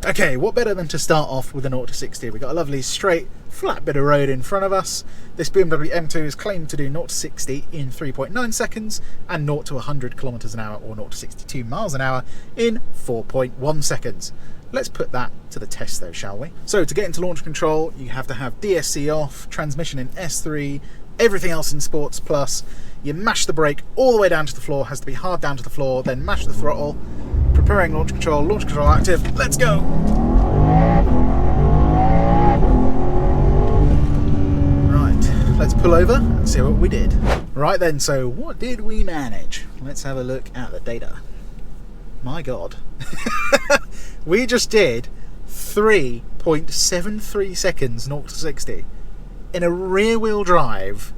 Okay, what better than to start off with a 0 to 60? We've got a lovely straight, flat bit of road in front of us. This BMW M2 is claimed to do 0 to 60 in 3.9 seconds and 0 to 100 kilometers an hour or 0 to 62 miles an hour in 4.1 seconds. Let's put that to the test though, shall we? So to get into launch control, you have to have DSC off, transmission in S3, everything else in Sports Plus. You mash the brake all the way down to the floor, has to be hard down to the floor, then mash the throttle. Preparing launch control active, let's go! Right, let's pull over and see what we did. Right then, so what did we manage? Let's have a look at the data. My God. We just did 3.73 seconds 0 to 60 in a rear wheel drive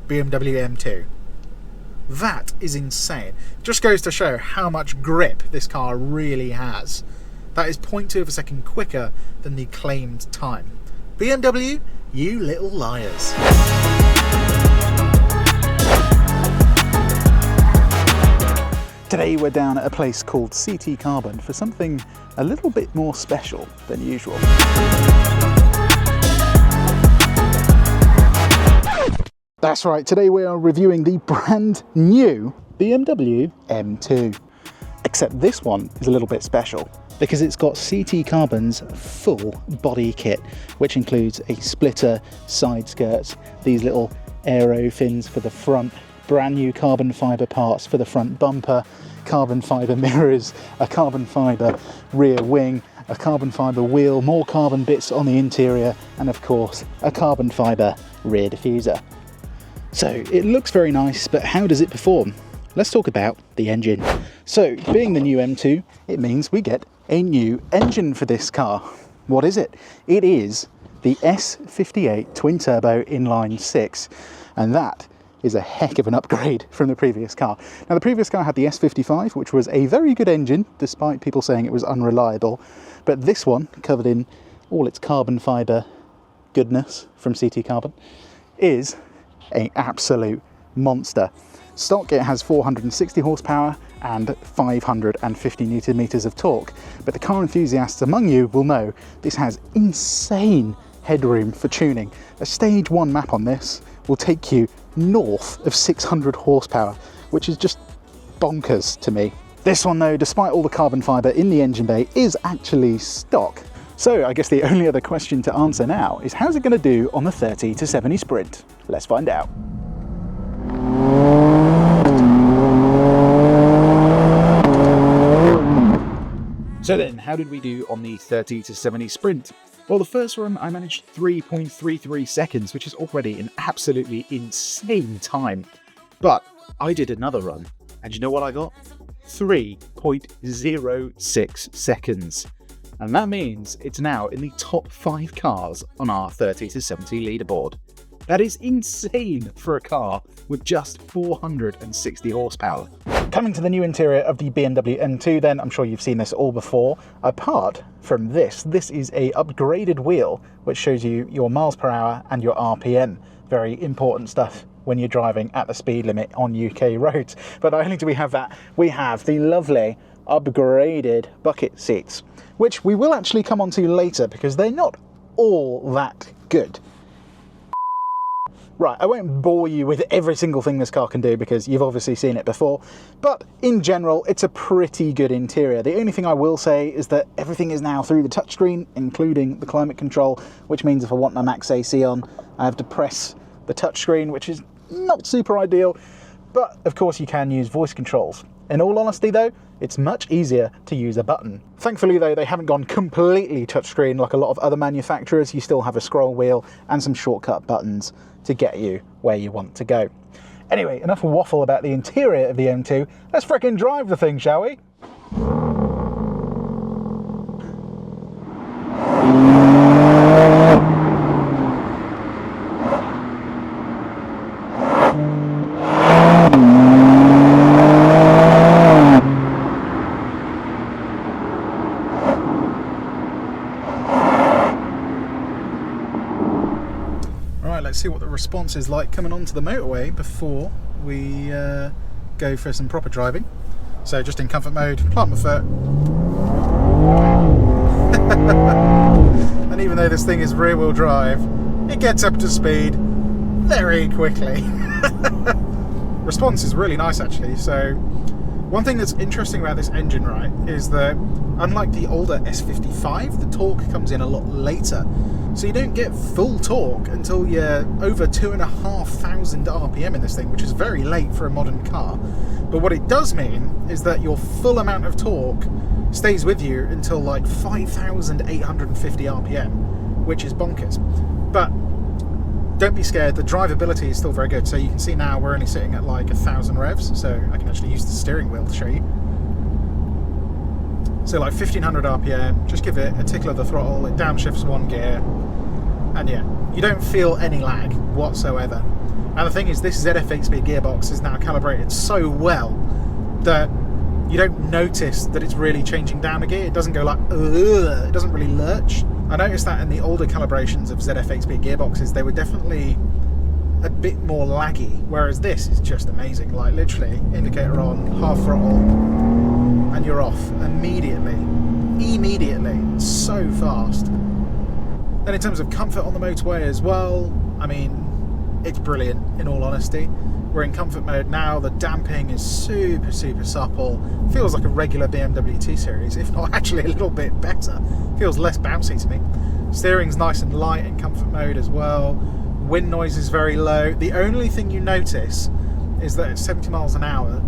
BMW M2. That is insane. Just goes to show how much grip this car really has. That is 0.2 of a second quicker than the claimed time. BMW, you little liars. Today we're down at a place called CT Carbon for something a little bit more special than usual. That's right, today we are reviewing the brand new BMW M2. Except this one is a little bit special because it's got CT Carbon's full body kit, which includes a splitter, side skirts, these little aero fins for the front, brand new carbon fibre parts for the front bumper, carbon fibre mirrors, a carbon fibre rear wing, a carbon fibre wheel, more carbon bits on the interior, and of course a carbon fibre rear diffuser. So it looks very nice, but how does it perform? Let's talk about the engine. So being the new M2, it means we get a new engine for this car. What is it? It is the S58 twin turbo inline 6, and that is a heck of an upgrade from the previous car. Now the previous car had the S55, which was a very good engine, despite people saying it was unreliable, but this one, covered in all its carbon fibre goodness from CT Carbon, is an absolute monster. Stock, it has 460 horsepower and 550 newton meters of torque, but the car enthusiasts among you will know this has insane headroom for tuning. A stage 1 map on this will take you north of 600 horsepower, which is just bonkers to me. This one though, despite all the carbon fibre in the engine bay, is actually stock. So I guess the only other question to answer now is how's it going to do on the 30 to 70 sprint? Let's find out. So then, how did we do on the 30 to 70 sprint? Well, the first run I managed 3.33 seconds, which is already an absolutely insane time. But I did another run, and you know what I got? 3.06 seconds. And that means it's now in the top 5 cars on our 30 to 70 leaderboard. That is insane for a car with just 460 horsepower. Coming to the new interior of the BMW M2 then, I'm sure you've seen this all before. Apart from this is a upgraded wheel which shows you your miles per hour and your RPM. Very important stuff when you're driving at the speed limit on UK roads. But not only do we have that, we have the lovely upgraded bucket seats, which we will actually come on to later because they're not all that good. Right, I won't bore you with every single thing this car can do because you've obviously seen it before, but in general, it's a pretty good interior. The only thing I will say is that everything is now through the touchscreen, including the climate control, which means if I want my max AC on, I have to press the touchscreen, which is not super ideal, but of course you can use voice controls. In all honesty though, it's much easier to use a button. Thankfully though, they haven't gone completely touchscreen like a lot of other manufacturers. You still have a scroll wheel and some shortcut buttons to get you where you want to go. Anyway, enough waffle about the interior of the M2. Let's frickin' drive the thing, shall we? Let's see what the response is like coming onto the motorway before we go for some proper driving. So just in comfort mode, plant my foot. though this thing is rear-wheel drive, it gets up to speed very quickly. Response is really nice, actually. So one thing that's interesting about this engine, right, is that unlike the older S55, the torque comes in a lot later. So you don't get full torque until you're over 2,500 RPM in this thing, which is very late for a modern car. But what it does mean is that your full amount of torque stays with you until like 5,850 RPM, which is bonkers. But don't be scared, the drivability is still very good. So you can see now we're only sitting at like 1,000 revs, so I can actually use the steering wheel to show you. So like 1,500 RPM, just give it a tickle of the throttle, it downshifts one gear, and yeah, you don't feel any lag whatsoever. And the thing is, this ZF 8-speed gearbox is now calibrated so well that you don't notice that it's really changing down a gear. It doesn't go like, ugh, it doesn't really lurch. I noticed that in the older calibrations of ZF 8-speed gearboxes, they were definitely a bit more laggy, whereas this is just amazing. Like literally, indicator on, half throttle, and you're off immediately. Immediately. So fast. Then in terms of comfort on the motorway as well, I mean, it's brilliant, in all honesty. We're in comfort mode now, the damping is super, super supple. Feels like a regular BMW 2 Series, if not actually a little bit better. Feels less bouncy to me. Steering's nice and light in comfort mode as well. Wind noise is very low. The only thing you notice is that at 70 miles an hour,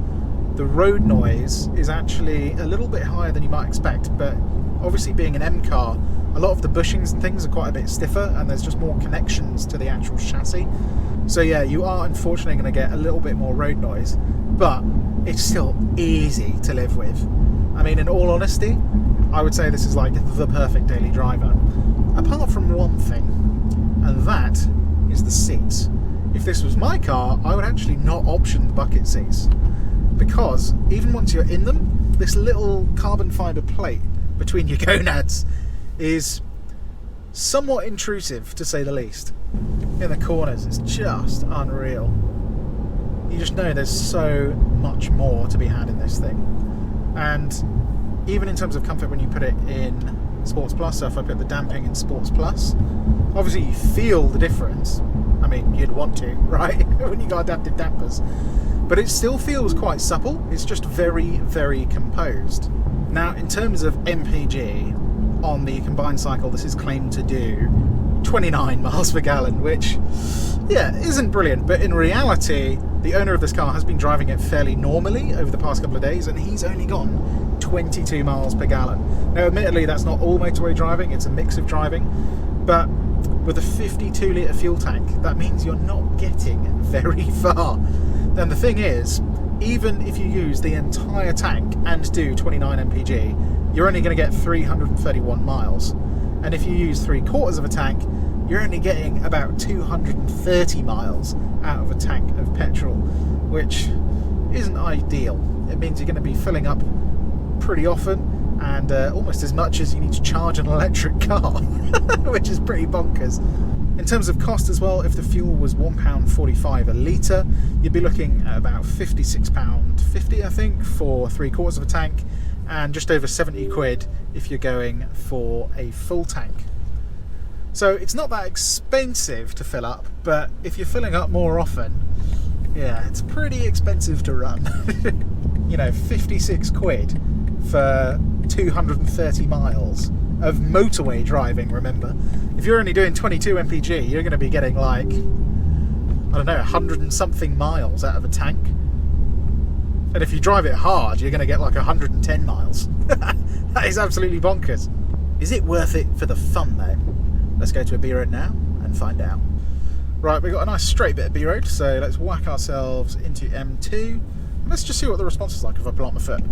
the road noise is actually a little bit higher than you might expect, but obviously being an M car, a lot of the bushings and things are quite a bit stiffer, and there's just more connections to the actual chassis. So yeah, you are unfortunately going to get a little bit more road noise, but it's still easy to live with. I mean, in all honesty, I would say this is like the perfect daily driver, apart from one thing, and that is the seats. If this was my car, I would actually not option the bucket seats, because even once you're in them, this little carbon fibre plate between your gonads is somewhat intrusive, to say the least. In the corners, it's just unreal. You just know there's so much more to be had in this thing. And even in terms of comfort, when you put it in Sports Plus, so if I put the damping in Sports Plus, obviously you feel the difference. I mean, you'd want to, right? When you got adaptive dampers. But it still feels quite supple. It's just very, very composed. Now, in terms of MPG, on the combined cycle, this is claimed to do 29 miles per gallon, which, yeah, isn't brilliant. But in reality, the owner of this car has been driving it fairly normally over the past couple of days, and he's only gone 22 miles per gallon. Now, admittedly, that's not all motorway driving, it's a mix of driving, but with a 52 litre fuel tank, that means you're not getting very far. And the thing is, even if you use the entire tank and do 29 mpg, you're only going to get 331 miles. And if you use 3/4 of a tank, you're only getting about 230 miles out of a tank of petrol, which isn't ideal. It means you're going to be filling up pretty often, and almost as much as you need to charge an electric car, which is pretty bonkers. In terms of cost as well, if the fuel was £1.45 a litre, you'd be looking at about £56.50, I think, for 3/4 of a tank, and just over 70 quid if you're going for a full tank. So it's not that expensive to fill up, but if you're filling up more often, yeah, it's pretty expensive to run. You know, 56 quid for 230 miles of motorway driving, remember. If you're only doing 22 mpg, you're going to be getting like, I don't know, 100 and something miles out of a tank. And if you drive it hard, you're going to get like 110 miles. That is absolutely bonkers. Is it worth it for the fun though? Let's go to a B road now and find out. Right, we've got a nice straight bit of B road, so let's whack ourselves into M2. Let's just see what the response is like if I plant my foot.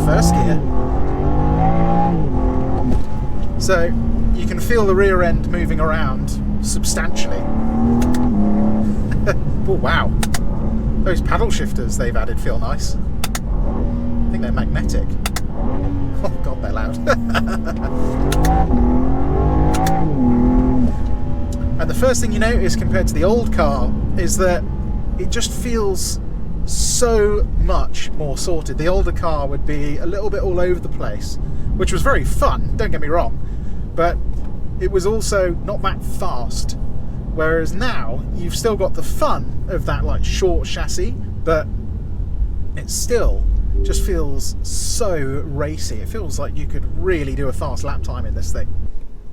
First gear. So you can feel the rear end moving around substantially. Oh wow, those paddle shifters they've added feel nice. I think they're magnetic. Oh god, they're loud. And the first thing you notice compared to the old car is that it just feels so much more sorted. The older car would be a little bit all over the place, which was very fun, don't get me wrong, but it was also not that fast. Whereas now, you've still got the fun of that like short chassis, but it still just feels so racy. It feels like you could really do a fast lap time in this thing.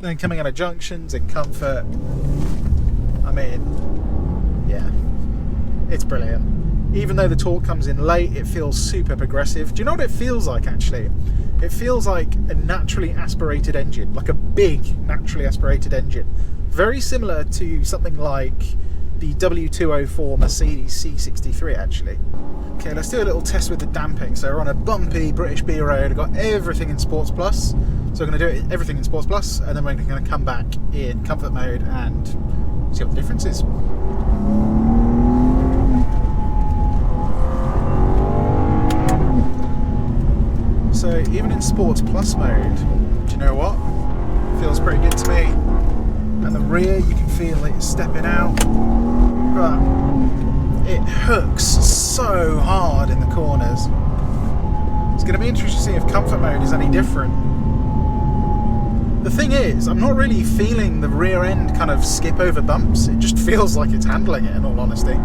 Then coming out of junctions in comfort, I mean, yeah, it's brilliant. Even though the torque comes in late, it feels super progressive. Do you know what it feels like, actually? It feels like a naturally aspirated engine, like a big naturally aspirated engine. Very similar to something like the W204 Mercedes C63, actually. Okay, let's do a little test with the damping. So we're on a bumpy British B road. I've got everything in Sports Plus. So we're going to do everything in Sports Plus, and then we're going to come back in Comfort mode and see what the difference is. So even in Sports Plus mode, do you know what? Feels pretty good to me. And the rear, you can feel it stepping out, but it hooks so hard in the corners. It's going to be interesting to see if Comfort mode is any different. The thing is, I'm not really feeling the rear end kind of skip over bumps. It just feels like it's handling it, in all honesty.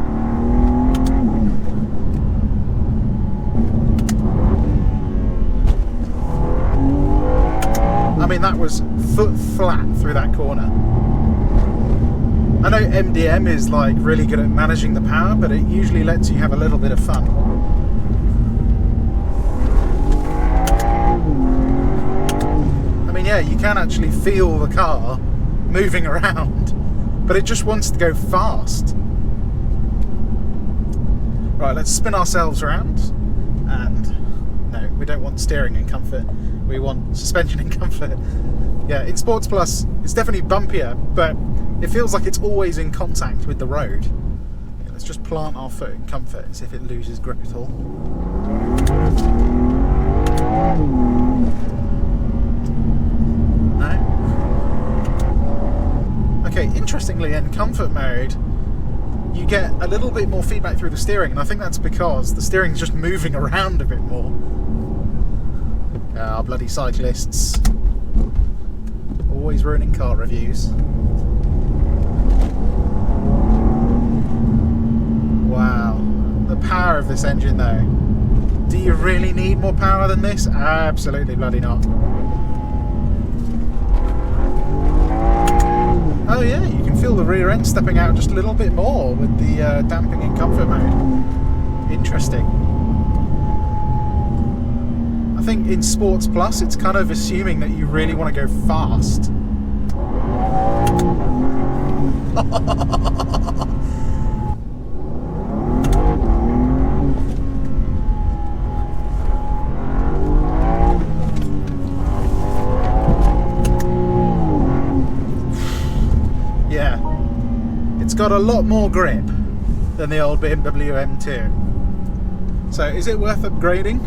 I mean, that was foot flat through that corner. I know MDM is like really good at managing the power, but it usually lets you have a little bit of fun. I mean, yeah, you can actually feel the car moving around, but it just wants to go fast. Right, let's spin ourselves around. And no, we don't want steering in comfort. We want suspension in comfort. Yeah, in Sports Plus, it's definitely bumpier, but it feels like it's always in contact with the road. Okay, let's just plant our foot in comfort and see if it loses grip at all. No? Okay, interestingly, in comfort mode, you get a little bit more feedback through the steering, and I think that's because the steering's just moving around a bit more. Ah, bloody cyclists. Always ruining car reviews. Wow. The power of this engine, though. Do you really need more power than this? Absolutely bloody not. Oh yeah, you can feel the rear end stepping out just a little bit more with the damping in comfort mode. Interesting. I think in Sports Plus, it's kind of assuming that you really want to go fast. Yeah, it's got a lot more grip than the old BMW M2. So is it worth upgrading?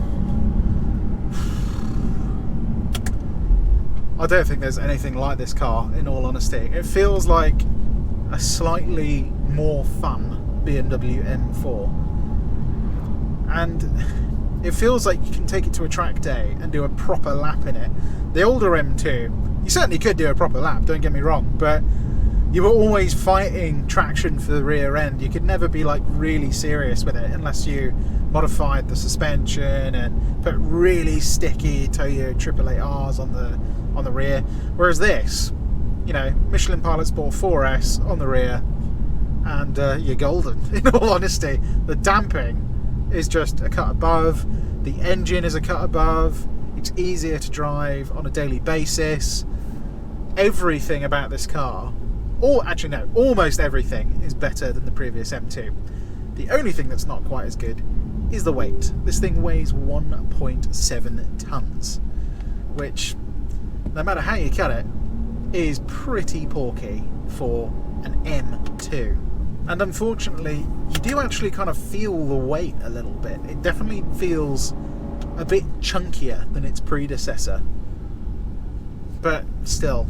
I don't think there's anything like this car, in all honesty. It feels like a slightly more fun BMW M4. And it feels like you can take it to a track day and do a proper lap in it. The older M2, you certainly could do a proper lap, don't get me wrong, but you were always fighting traction for the rear end. You could never be like really serious with it unless you modified the suspension and put really sticky Toyo 888Rs on the rear. Whereas this, you know, Michelin Pilot Sport 4S on the rear, and you're golden. In all honesty, the damping is just a cut above. The engine is a cut above. It's easier to drive on a daily basis. Everything about this car, or actually no, almost everything is better than the previous M2. The only thing that's not quite as good is the weight. This thing weighs 1.7 tons, which, no matter how you cut it, is pretty porky for an M2. And unfortunately, you do actually kind of feel the weight a little bit. It definitely feels a bit chunkier than its predecessor. But still,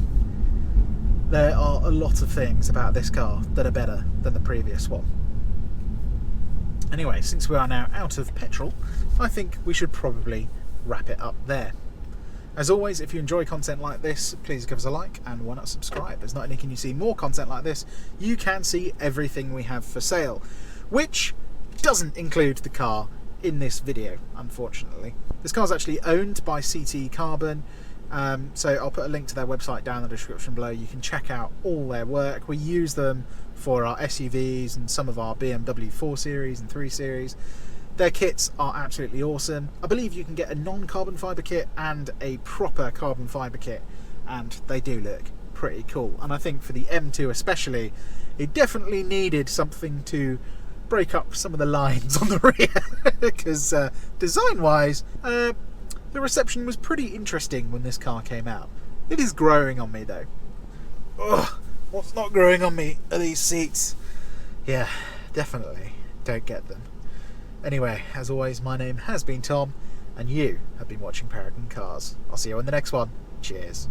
there are a lot of things about this car that are better than the previous one. Anyway, since we are now out of petrol, I think we should probably wrap it up there. As always, if you enjoy content like this, please give us a like and why not subscribe? As not only can you see more content like this, you can see everything we have for sale, which doesn't include the car in this video, unfortunately. This car is actually owned by CT Carbon, so I'll put a link to their website down in the description below. You can check out all their work. We use them for our SUVs and some of our BMW 4 Series and 3 Series. Their kits are absolutely awesome. I believe you can get a non-carbon fibre kit and a proper carbon fibre kit, and they do look pretty cool. And I think for the M2 especially, it definitely needed something to break up some of the lines on the rear, because design-wise, the reception was pretty interesting when this car came out. It is growing on me though. Ugh, what's not growing on me are these seats. Yeah, definitely don't get them. Anyway, as always, my name has been Tom, and you have been watching Paragon Cars. I'll see you in the next one. Cheers.